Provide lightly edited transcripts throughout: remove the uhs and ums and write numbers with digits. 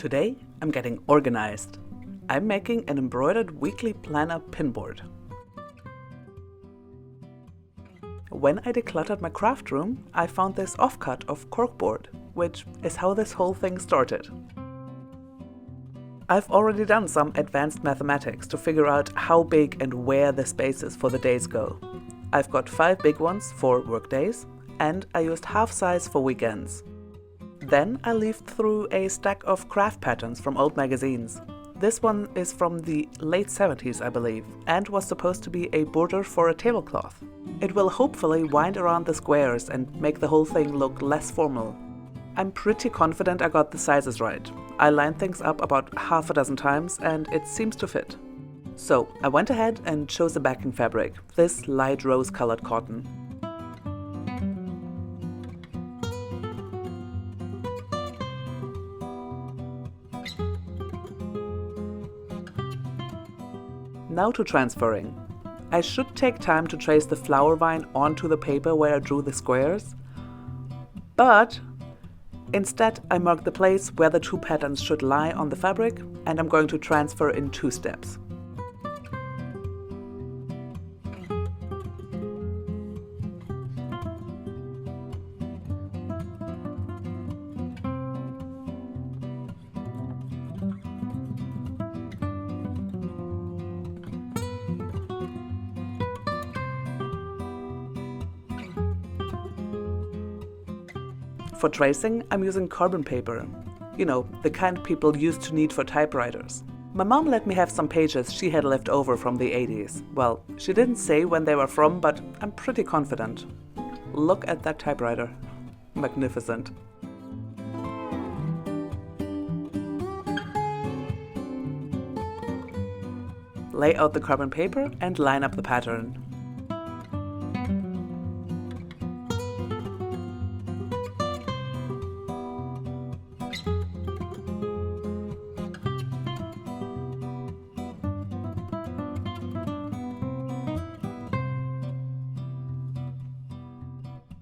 Today I'm getting organized. I'm making an embroidered weekly planner pinboard. When I decluttered my craft room, I found this offcut of corkboard, which is how this whole thing started. I've already done some advanced mathematics to figure out how big and where the spaces for the days go. I've got 5 big ones for work days, and I used half size for weekends. Then I leafed through a stack of craft patterns from old magazines. This one is from the late 70s, I believe, and was supposed to be a border for a tablecloth. It will hopefully wind around the squares and make the whole thing look less formal. I'm pretty confident I got the sizes right. I lined things up about half a dozen times and it seems to fit. So I went ahead and chose a backing fabric, this light rose-colored cotton. Now to transferring. I should take time to trace the flower vine onto the paper where I drew the squares, but instead I marked the place where the 2 patterns should lie on the fabric, and I'm going to transfer in 2 steps. For tracing, I'm using carbon paper. You know, the kind people used to need for typewriters. My mom let me have some pages she had left over from the 80s. Well, she didn't say when they were from, but I'm pretty confident. Look at that typewriter. Magnificent. Lay out the carbon paper and line up the pattern.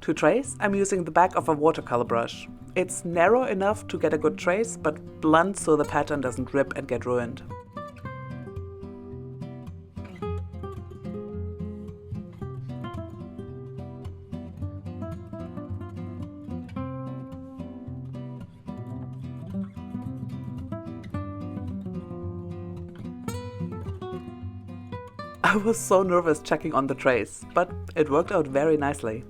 To trace, I'm using the back of a watercolor brush. It's narrow enough to get a good trace, but blunt so the pattern doesn't rip and get ruined. I was so nervous checking on the trace, but it worked out very nicely.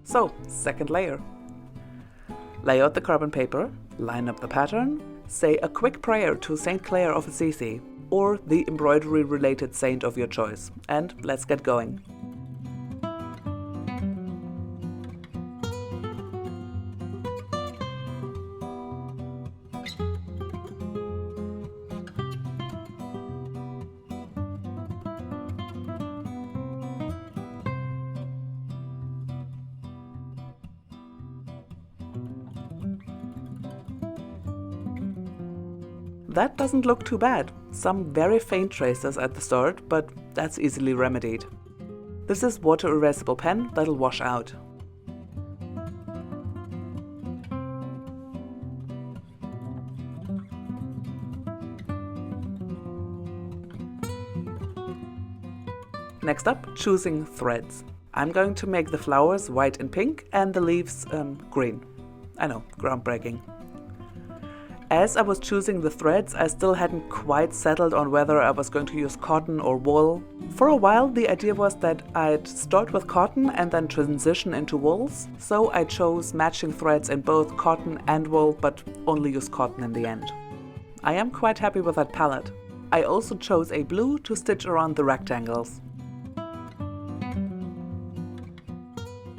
So, second layer. Lay out the carbon paper, line up the pattern, say a quick prayer to Saint Clare of Assisi, or the embroidery-related saint of your choice, and let's get going. That doesn't look too bad. Some very faint traces at the start, but that's easily remedied. This is water erasable pen that'll wash out. Next up, choosing threads. I'm going to make the flowers white and pink and the leaves green. I know, groundbreaking. As I was choosing the threads, I still hadn't quite settled on whether I was going to use cotton or wool. For a while, the idea was that I'd start with cotton and then transition into wools, so I chose matching threads in both cotton and wool, but only used cotton in the end. I am quite happy with that palette. I also chose a blue to stitch around the rectangles.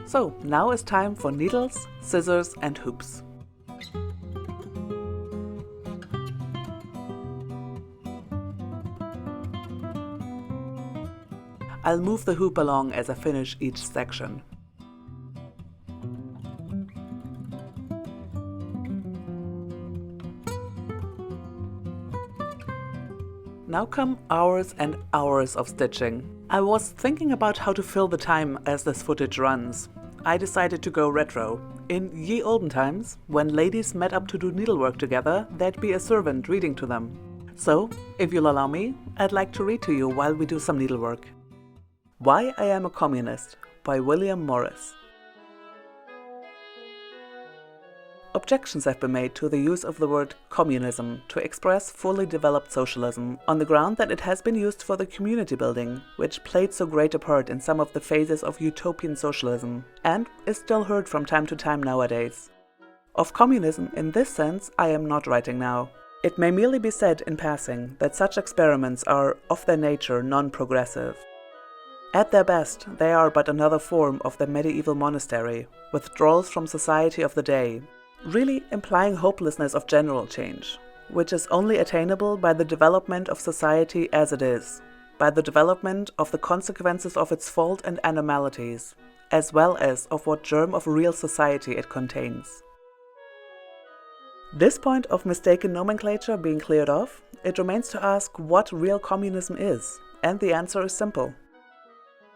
So now it's time for needles, scissors and hoops. I'll move the hoop along as I finish each section. Now come hours and hours of stitching. I was thinking about how to fill the time as this footage runs. I decided to go retro. In ye olden times, when ladies met up to do needlework together, there'd be a servant reading to them. So, if you'll allow me, I'd like to read to you while we do some needlework. Why I Am a Communist by William Morris. Objections have been made to the use of the word communism to express fully developed socialism on the ground that it has been used for the community building, which played so great a part in some of the phases of utopian socialism, and is still heard from time to time nowadays. Of communism in this sense I am not writing now. It may merely be said in passing that such experiments are, of their nature, non-progressive. At their best, they are but another form of the medieval monastery, withdrawals from society of the day, really implying hopelessness of general change, which is only attainable by the development of society as it is, by the development of the consequences of its fault and anomalies, as well as of what germ of real society it contains. This point of mistaken nomenclature being cleared off, it remains to ask what real communism is, and the answer is simple.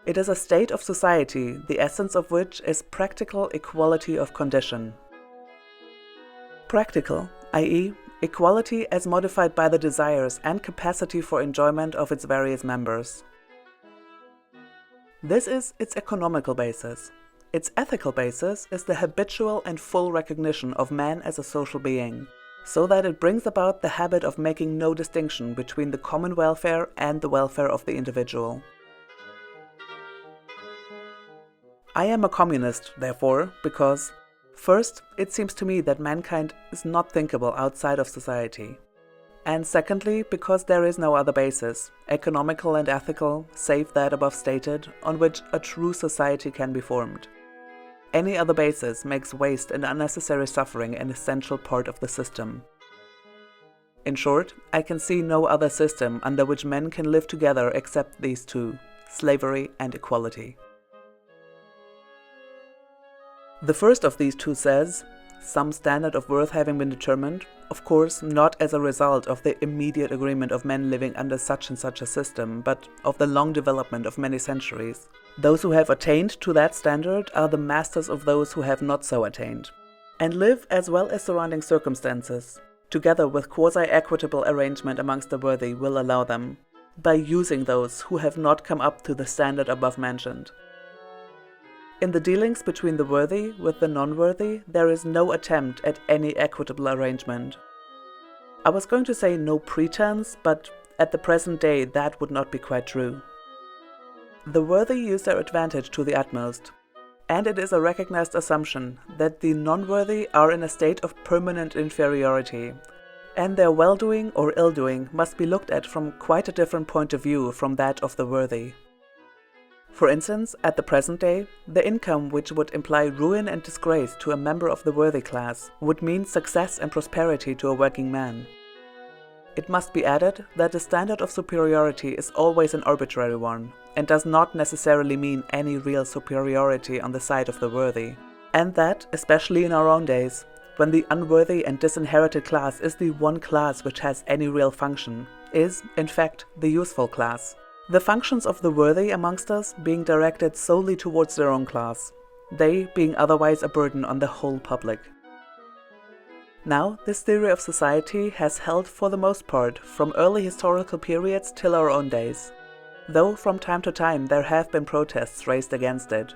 It is a state of society, the essence of which is practical equality of condition. Practical, i.e., equality as modified by the desires and capacity for enjoyment of its various members. This is its economical basis. Its ethical basis is the habitual and full recognition of man as a social being, so that it brings about the habit of making no distinction between the common welfare and the welfare of the individual. I am a communist, therefore, because first, it seems to me that mankind is not thinkable outside of society. And secondly, because there is no other basis, economical and ethical, save that above stated, on which a true society can be formed. Any other basis makes waste and unnecessary suffering an essential part of the system. In short, I can see no other system under which men can live together except these two, slavery and equality. The first of these two says, some standard of worth having been determined, of course not as a result of the immediate agreement of men living under such and such a system, but of the long development of many centuries. Those who have attained to that standard are the masters of those who have not so attained, and live as well as surrounding circumstances, together with quasi-equitable arrangement amongst the worthy will allow them, by using those who have not come up to the standard above mentioned. In the dealings between the worthy with the non-worthy, there is no attempt at any equitable arrangement. I was going to say no pretense, but at the present day that would not be quite true. The worthy use their advantage to the utmost, and it is a recognized assumption that the non-worthy are in a state of permanent inferiority, and their well-doing or ill-doing must be looked at from quite a different point of view from that of the worthy. For instance, at the present day, the income which would imply ruin and disgrace to a member of the worthy class would mean success and prosperity to a working man. It must be added that the standard of superiority is always an arbitrary one, and does not necessarily mean any real superiority on the side of the worthy, and that, especially in our own days, when the unworthy and disinherited class is the one class which has any real function, is, in fact, the useful class. The functions of the worthy amongst us being directed solely towards their own class, they being otherwise a burden on the whole public. Now, this theory of society has held for the most part from early historical periods till our own days, though from time to time there have been protests raised against it.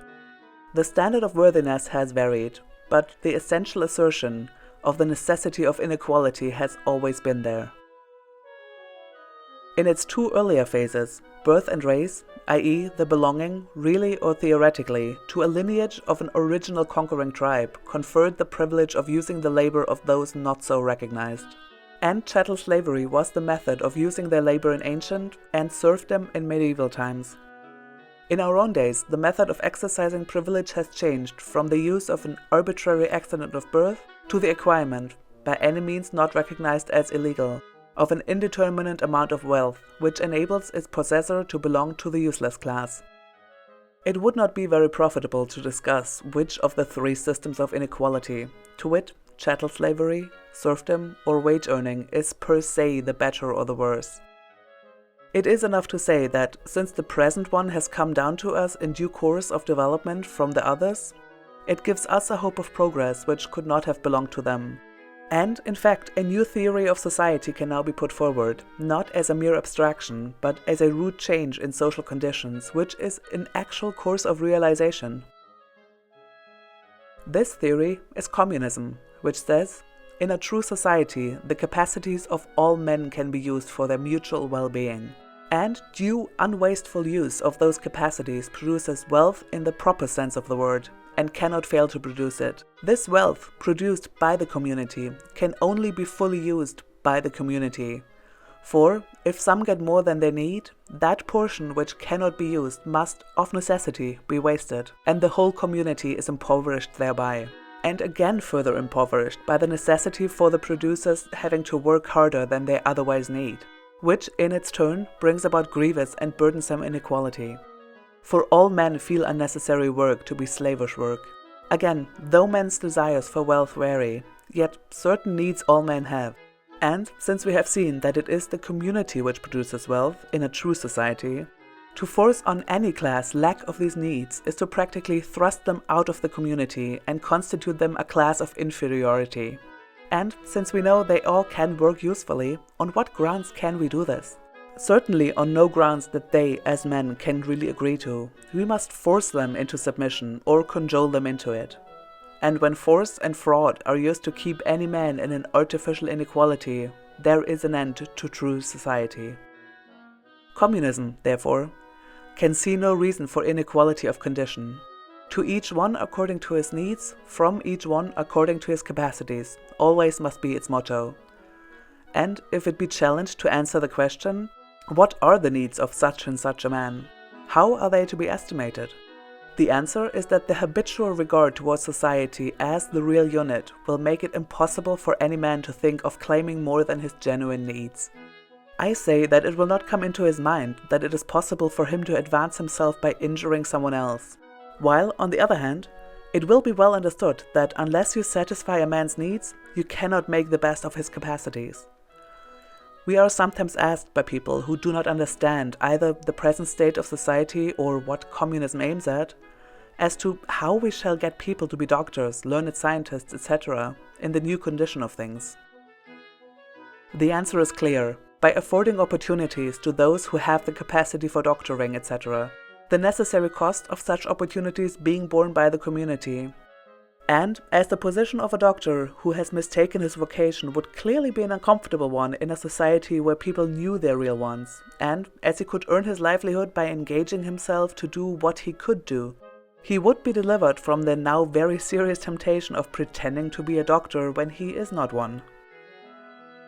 The standard of worthiness has varied, but the essential assertion of the necessity of inequality has always been there. In its two earlier phases, birth and race, i.e. the belonging, really or theoretically, to a lineage of an original conquering tribe, conferred the privilege of using the labor of those not so recognized. And chattel slavery was the method of using their labor in ancient and serfdom in medieval times. In our own days, the method of exercising privilege has changed from the use of an arbitrary accident of birth to the acquirement, by any means not recognized as illegal, of an indeterminate amount of wealth, which enables its possessor to belong to the useless class. It would not be very profitable to discuss which of the three systems of inequality, to wit, chattel slavery, serfdom, or wage earning, is per se the better or the worse. It is enough to say that since the present one has come down to us in due course of development from the others, it gives us a hope of progress which could not have belonged to them. And, in fact, a new theory of society can now be put forward, not as a mere abstraction, but as a root change in social conditions, which is an actual course of realization. This theory is communism, which says, in a true society, the capacities of all men can be used for their mutual well-being. And due unwasteful use of those capacities produces wealth in the proper sense of the word, and cannot fail to produce it. This wealth, produced by the community, can only be fully used by the community. For, if some get more than they need, that portion which cannot be used must, of necessity, be wasted, and the whole community is impoverished thereby. And again further impoverished by the necessity for the producers having to work harder than they otherwise need, which in its turn brings about grievous and burdensome inequality. For all men feel unnecessary work to be slavish work. Again, though men's desires for wealth vary, yet certain needs all men have. And since we have seen that it is the community which produces wealth in a true society, to force on any class lack of these needs is to practically thrust them out of the community and constitute them a class of inferiority. And since we know they all can work usefully, on what grounds can we do this? Certainly on no grounds that they, as men, can really agree to. We must force them into submission or cajole them into it. And when force and fraud are used to keep any man in an artificial inequality, there is an end to true society. Communism, therefore, can see no reason for inequality of condition. To each one according to his needs, from each one according to his capacities, always must be its motto. And if it be challenged to answer the question, what are the needs of such and such a man? How are they to be estimated? The answer is that the habitual regard towards society as the real unit will make it impossible for any man to think of claiming more than his genuine needs. I say that it will not come into his mind that it is possible for him to advance himself by injuring someone else, while, on the other hand, it will be well understood that unless you satisfy a man's needs, you cannot make the best of his capacities. We are sometimes asked by people who do not understand either the present state of society or what communism aims at, as to how we shall get people to be doctors, learned scientists, etc., in the new condition of things. The answer is clear: by affording opportunities to those who have the capacity for doctoring, etc., the necessary cost of such opportunities being borne by the community. And as the position of a doctor who has mistaken his vocation would clearly be an uncomfortable one in a society where people knew their real ones, and as he could earn his livelihood by engaging himself to do what he could do, he would be delivered from the now very serious temptation of pretending to be a doctor when he is not one.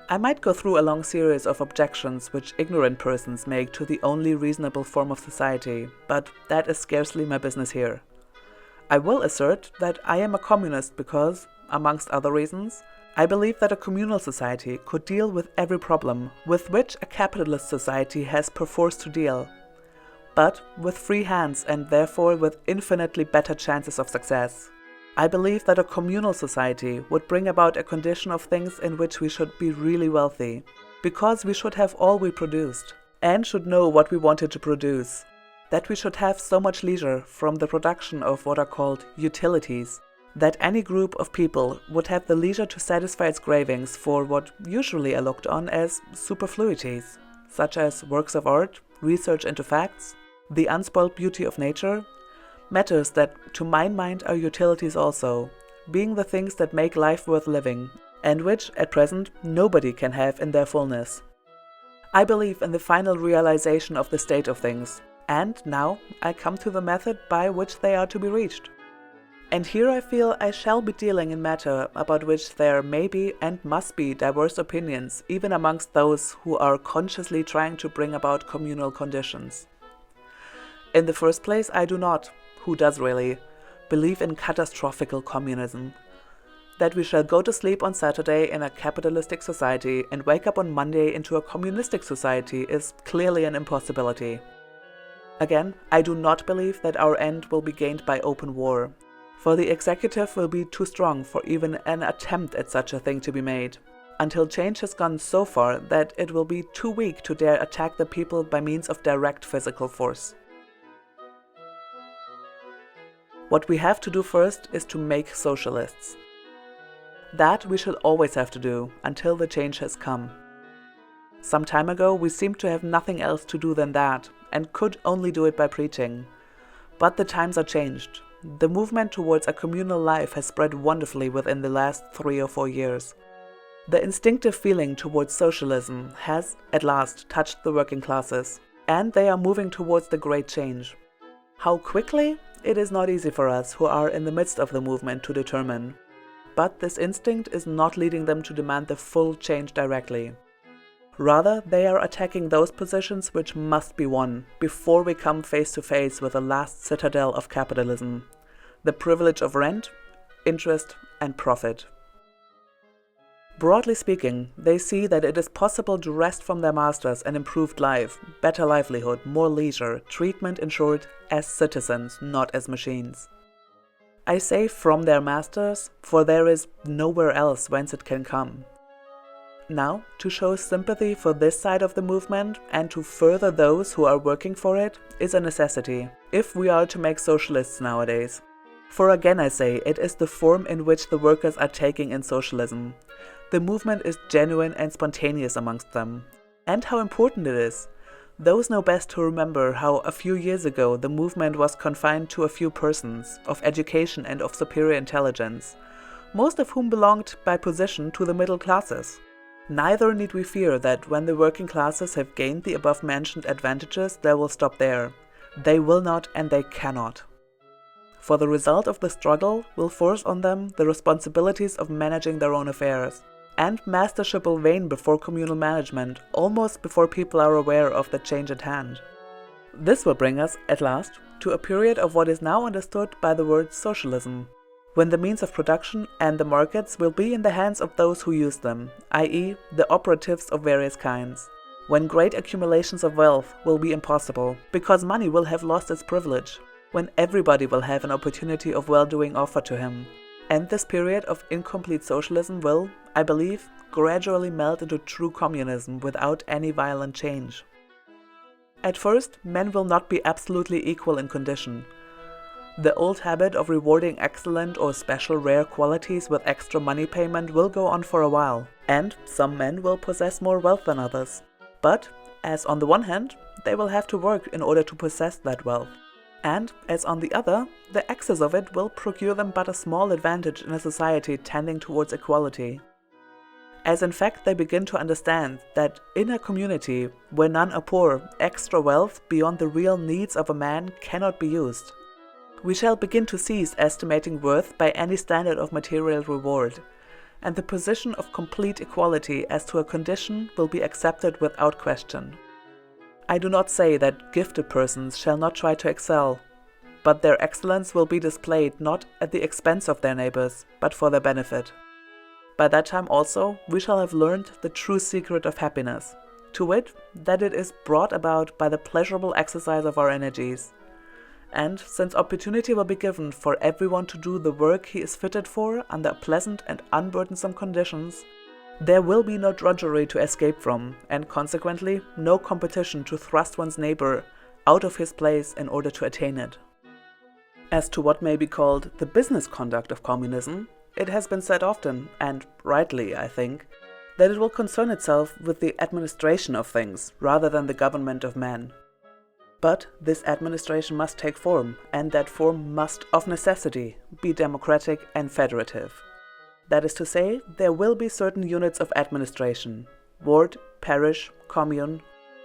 I might go through a long series of objections which ignorant persons make to the only reasonable form of society, but that is scarcely my business here. I will assert that I am a communist because, amongst other reasons, I believe that a communal society could deal with every problem with which a capitalist society has perforce to deal, but with free hands and therefore with infinitely better chances of success. I believe that a communal society would bring about a condition of things in which we should be really wealthy, because we should have all we produced, and should know what we wanted to produce. That we should have so much leisure from the production of what are called utilities, that any group of people would have the leisure to satisfy its cravings for what usually are looked on as superfluities, such as works of art, research into facts, the unspoiled beauty of nature, matters that to my mind are utilities also, being the things that make life worth living, and which, at present, nobody can have in their fullness. I believe in the final realization of the state of things, and now I come to the method by which they are to be reached. And here I feel I shall be dealing in matter about which there may be and must be diverse opinions even amongst those who are consciously trying to bring about communal conditions. In the first place, I do not, who does really, believe in catastrophical communism. That we shall go to sleep on Saturday in a capitalistic society and wake up on Monday into a communistic society is clearly an impossibility. Again, I do not believe that our end will be gained by open war, for the executive will be too strong for even an attempt at such a thing to be made, until change has gone so far that it will be too weak to dare attack the people by means of direct physical force. What we have to do first is to make socialists. That we should always have to do until the change has come. Some time ago we seemed to have nothing else to do than that and could only do it by preaching. But the times are changed. The movement towards a communal life has spread wonderfully within the last 3 or 4 years. The instinctive feeling towards socialism has, at last, touched the working classes, and they are moving towards the great change. How quickly? It is not easy for us who are in the midst of the movement to determine. But this instinct is not leading them to demand the full change directly. Rather, they are attacking those positions which must be won before we come face to face with the last citadel of capitalism, the privilege of rent, interest, and profit. Broadly speaking, they see that it is possible to wrest from their masters an improved life, better livelihood, more leisure, treatment in short, as citizens, not as machines. I say from their masters, for there is nowhere else whence it can come. Now, to show sympathy for this side of the movement and to further those who are working for it is a necessity, if we are to make socialists nowadays. For again I say, it is the form in which the workers are taking in socialism. The movement is genuine and spontaneous amongst them. And how important it is. Those know best who remember how a few years ago the movement was confined to a few persons, of education and of superior intelligence, most of whom belonged by position to the middle classes. Neither need we fear that when the working classes have gained the above-mentioned advantages, they will stop there. They will not and they cannot. For the result of the struggle will force on them the responsibilities of managing their own affairs. And mastership will wane before communal management, almost before people are aware of the change at hand. This will bring us, at last, to a period of what is now understood by the word socialism, when the means of production and the markets will be in the hands of those who use them, i.e. the operatives of various kinds, when great accumulations of wealth will be impossible, because money will have lost its privilege, when everybody will have an opportunity of well-doing offered to him. And this period of incomplete socialism will, I believe, gradually melt into true communism without any violent change. At first, men will not be absolutely equal in condition. The old habit of rewarding excellent or special rare qualities with extra money payment will go on for a while, and some men will possess more wealth than others. But, as on the one hand, they will have to work in order to possess that wealth. And, as on the other, the excess of it will procure them but a small advantage in a society tending towards equality. As in fact they begin to understand that in a community where none are poor, extra wealth beyond the real needs of a man cannot be used. We shall begin to cease estimating worth by any standard of material reward, and the position of complete equality as to a condition will be accepted without question. I do not say that gifted persons shall not try to excel, but their excellence will be displayed not at the expense of their neighbors, but for their benefit. By that time also we shall have learned the true secret of happiness, to wit, that it is brought about by the pleasurable exercise of our energies. And since opportunity will be given for everyone to do the work he is fitted for under pleasant and unburdensome conditions, there will be no drudgery to escape from, and consequently no competition to thrust one's neighbor out of his place in order to attain it. As to what may be called the business conduct of communism, it has been said often, and rightly I think, that it will concern itself with the administration of things rather than the government of men. But this administration must take form, and that form must of necessity be democratic and federative. That is to say, there will be certain units of administration, ward, parish, commune,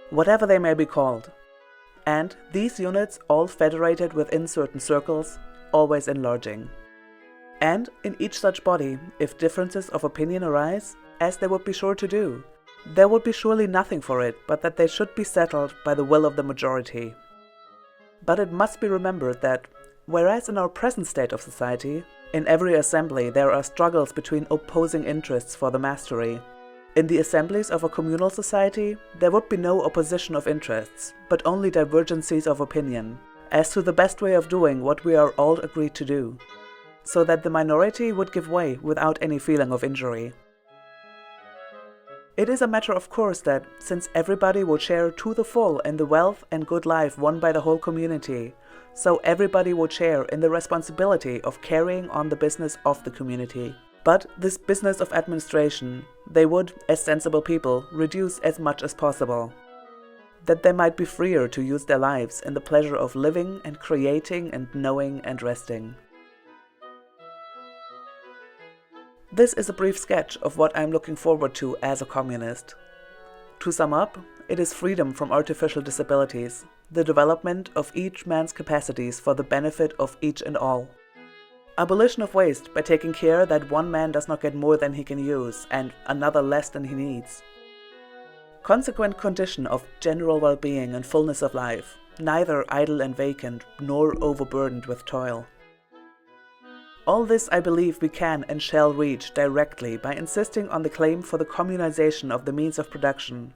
whatever they may be called. And these units all federated within certain circles, always enlarging. And in each such body, if differences of opinion arise, as they would be sure to do, there would be surely nothing for it but that they should be settled by the will of the majority. But it must be remembered that, whereas in our present state of society, in every assembly there are struggles between opposing interests for the mastery, in the assemblies of a communal society there would be no opposition of interests, but only divergencies of opinion, as to the best way of doing what we are all agreed to do, so that the minority would give way without any feeling of injury. It is a matter of course that, since everybody would share to the full in the wealth and good life won by the whole community, so everybody would share in the responsibility of carrying on the business of the community. But this business of administration, they would, as sensible people, reduce as much as possible. That they might be freer to use their lives in the pleasure of living and creating and knowing and resting. This is a brief sketch of what I'm looking forward to as a communist. To sum up, it is freedom from artificial disabilities, the development of each man's capacities for the benefit of each and all. Abolition of waste by taking care that one man does not get more than he can use and another less than he needs. Consequent condition of general well-being and fullness of life, neither idle and vacant nor overburdened with toil. All this I believe we can and shall reach directly by insisting on the claim for the communization of the means of production.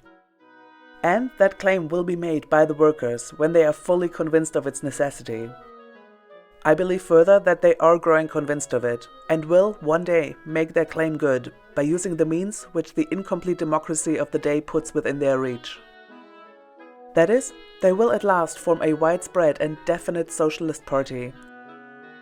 And that claim will be made by the workers when they are fully convinced of its necessity. I believe further that they are growing convinced of it, and will, one day, make their claim good by using the means which the incomplete democracy of the day puts within their reach. That is, they will at last form a widespread and definite socialist party,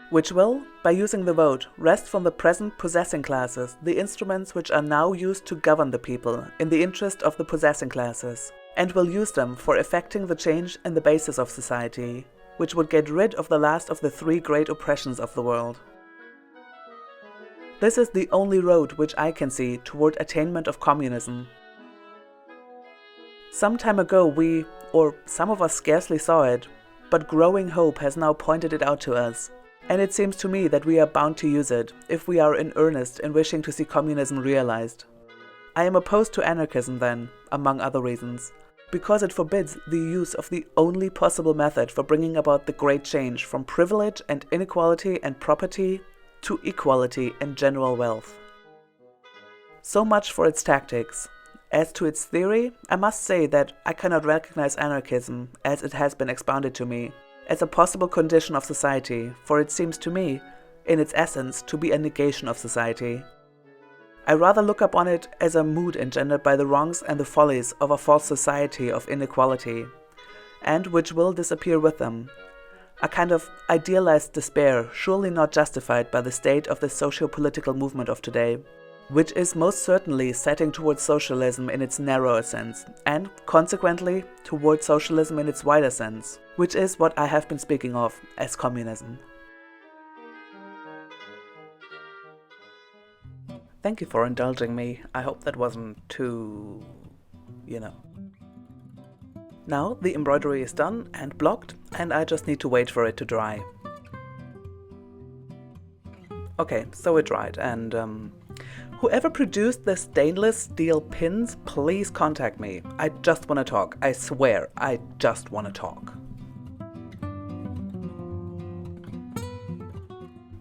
which will, by using the vote, wrest from the present possessing classes the instruments which are now used to govern the people in the interest of the possessing classes, and will use them for effecting the change in the basis of society, which would get rid of the last of the three great oppressions of the world. This is the only road which I can see toward attainment of communism. Some time ago we, or some of us scarcely saw it, but growing hope has now pointed it out to us, and it seems to me that we are bound to use it if we are in earnest in wishing to see communism realized. I am opposed to anarchism then, among other reasons, because it forbids the use of the only possible method for bringing about the great change from privilege and inequality and property to equality and general wealth. So much for its tactics. As to its theory, I must say that I cannot recognize anarchism, as it has been expounded to me, as a possible condition of society, for it seems to me, in its essence, to be a negation of society. I rather look upon it as a mood engendered by the wrongs and the follies of a false society of inequality, and which will disappear with them. A kind of idealized despair, surely not justified by the state of the socio-political movement of today, which is most certainly setting towards socialism in its narrower sense, and, consequently, towards socialism in its wider sense, which is what I have been speaking of as communism. Thank you for indulging me. I hope that wasn't too, Now the embroidery is done and blocked, and I just need to wait for it to dry. Okay, so it dried, and whoever produced the stainless steel pins, please contact me. I just want to talk. I swear, I just want to talk.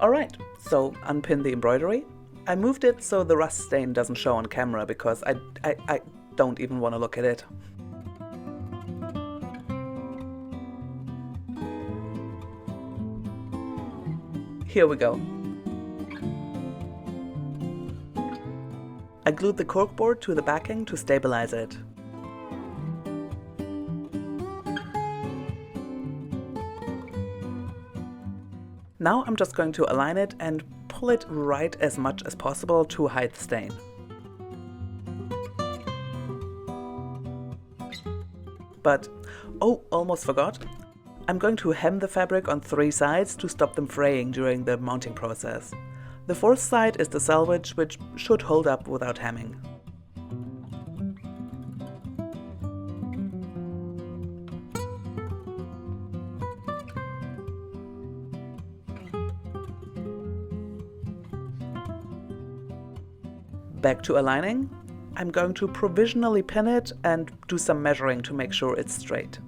Alright, so unpin the embroidery. I moved it so the rust stain doesn't show on camera because I don't even want to look at it. Here we go. I glued the corkboard to the backing to stabilize it. Now I'm just going to align it and pull it right as much as possible to hide the stain. But, oh, almost forgot. I'm going to hem the fabric on 3 sides to stop them fraying during the mounting process. The 4th side is the selvage, which should hold up without hemming. Back to aligning. I'm going to provisionally pin it and do some measuring to make sure it's straight.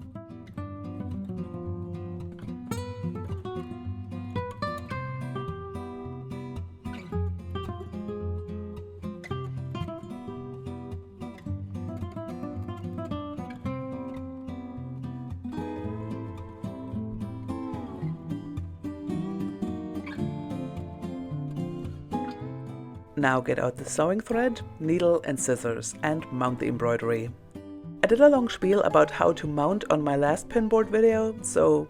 Now get out the sewing thread, needle and scissors and mount the embroidery. I did a long spiel about how to mount on my last pinboard video, so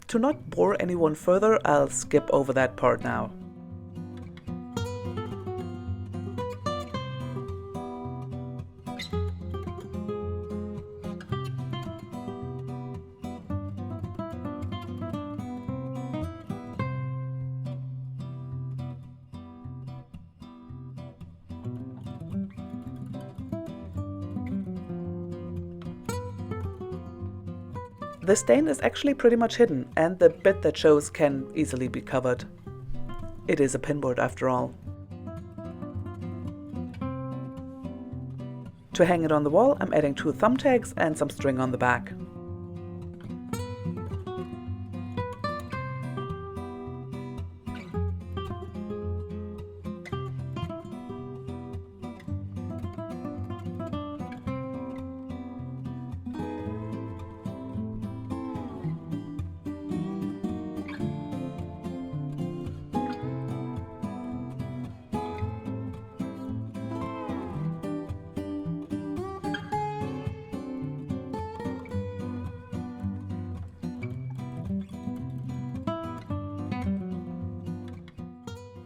to not bore anyone further, I'll skip over that part now. The stain is actually pretty much hidden, and the bit that shows can easily be covered. It is a pinboard after all. To hang it on the wall, I'm adding 2 thumbtacks and some string on the back.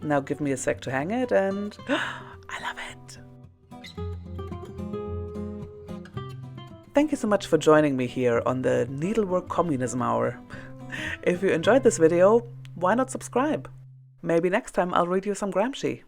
Now give me a sec to hang it and I love it! Thank you so much for joining me here on the Needlework Communism Hour. If you enjoyed this video, why not subscribe? Maybe next time I'll read you some Gramsci.